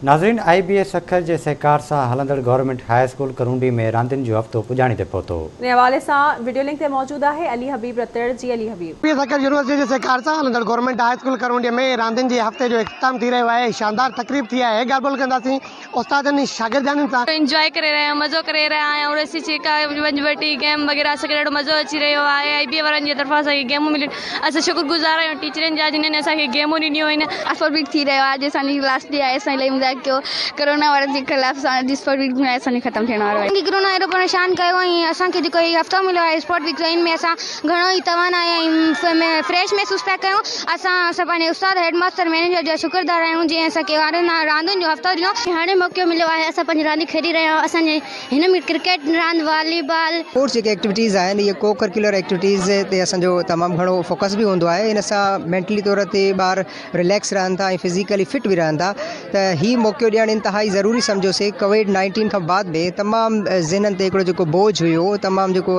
नाज़रीन, IBS अखर जे सहकार सां हलंदड़ गवर्नमेंट हाई स्कूल करूंडी में रांदियुनि जो हफ़्तो पुॼाणी ते पहुतो। इन हवाले सां वीडियो लिंक ते मौजूद है अली हबीब रतड़ जी। अली हबीब, IBS अखर यूनिवर्सिटी जे सहकार सां हलंदड़ गवर्नमेंट हाई स्कूल करूंडी में रांदियुनि जे हफ़्ते जो इख्तिताम थी रहियो आहे। शानदार तकरीब थी आहे। ॻाल्हि ॿोल कंदासीं उस्तादनि शागिर्दनि सां। एंजॉय करे रहे हैं, मज़ो करे रहे हैं और ऐसी जेका वंजवटी गेम वगैरह असांखे ॾाढो मज़ो अची रहियो आहे। IBA वारनि जी तरफ़ां असांखे गेमूं मिलियूं, असां शुक्रगुज़ार आहियूं टीचरनि जा जिन्हनि असांखे गेमूं ॾिनियूं आहिनि। स्पोर्ट थी रहियो आहे। असांजी लास्ट डे आहे, असां इलाही मज़ाक कयो। कोरोना वायरस जे ख़िलाफ़ असांजी स्पोर्ट वीक में असांजी ख़तमु थियण वारो आहे। कोरोना एॾो परेशान कयो ऐं असांखे जेको हीउ हफ़्तो मिलियो आहे स्पोर्ट वीक जो, इन में असां घणो ई तवाना ऐं फ्रेश महसूस पिया कयूं। असां पंहिंजे उस्ताद हेडमास्टर मैनेजर जा शुक्रगुज़ार आहियूं जंहिं असांखे रांदियुनि जो हफ़्तो ॾिनो। हाणे मौक़ो मिलियो आहे, असां पंहिंजी रांदि खेॾी रहिया आहियूं। असांजे हिन में क्रिकेट रांदि, वॉलीबॉल, स्पोर्ट्स जेके एक्टिविटीज़ आहिनि, इहे को करिकुलर एक्टिविटीज़ ते असांजो तमामु घणो फोकस बि हूंदो आहे। इन सां मेंटली तौर ते ॿार रिलैक्स रहनि था ऐं फिज़िकली फिट बि रहनि था। त हीउ मौक़ो ॾियणु इंतिहाई ज़रूरी सम्झोसीं। कोविड-19 खां बाद बि तमामु ज़हननि ते हिकिड़ो जेको बोझ हुयो, तमामु जेको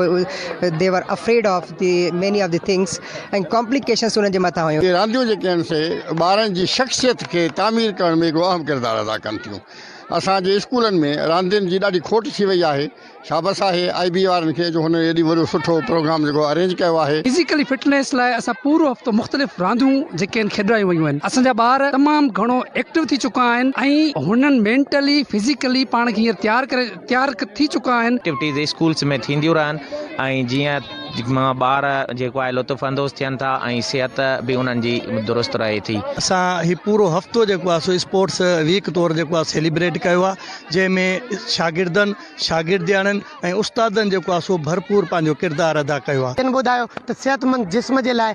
दे वर afraid of the many of the things ऐं कॉम्प्लिकेशंस उन्हनि जे मथां हुयूं। रांदियूं जेके आहिनि से ॿारनि जी शख़्सियत खे तामीर करण में हिकिड़ो अहम किरदारु अदा कनि थियूं। असांजे स्कूलनि में रांदियुनि जी ॾाढी खोट थी वई आहे। शाबाश आहे IBA वारनि खे जो हुन एॾी वॾो सुठो प्रोग्राम जेको अरेंज कयो आहे। फिजिकली फिटनेस लाइ असां पूरो हफ़्तो मुख़्तलिफ़ रांदियूं जेके आहिनि खेॾायूं वयूं आहिनि। असांजा ॿार तमामु घणो एक्टिव थी चुका आहिनि ऐं हुननि मेंटली फिजिकली पाण खे हींअर तयार थी चुका आहिनि। एक्टिविटीज़ स्कूल्स में थींदियूं रहनि ऐं जीअं ॿार जेको आहे लुत्फ़ अंदोज़ थियनि था ऐं सिहत बि उन्हनि जी दुरुस्त रहे थी। असां हीउ पूरो हफ़्तो जेको आहे सो स्पोर्ट्स वीक तौरु जेको आहे सेलिब्रेट कयो आहे, जंहिंमें शागिर्दनि, शागिर्दियाणनि ऐं उस्तादनि जेको आहे सो भरपूर पंहिंजो किरदारु अदा कयो आहे। हिन ॿुधायो त सेहतमंद जिस्म जे लाइ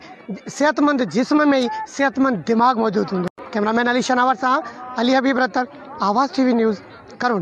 सेहतमंद जिस्म में ई सेहतमंद दिमाग़ मौजूदु हूंदो। कैमरामैन अली शनावर सां अली हबीब रतड़, आवाज़ TV न्यूज़, करूंडी।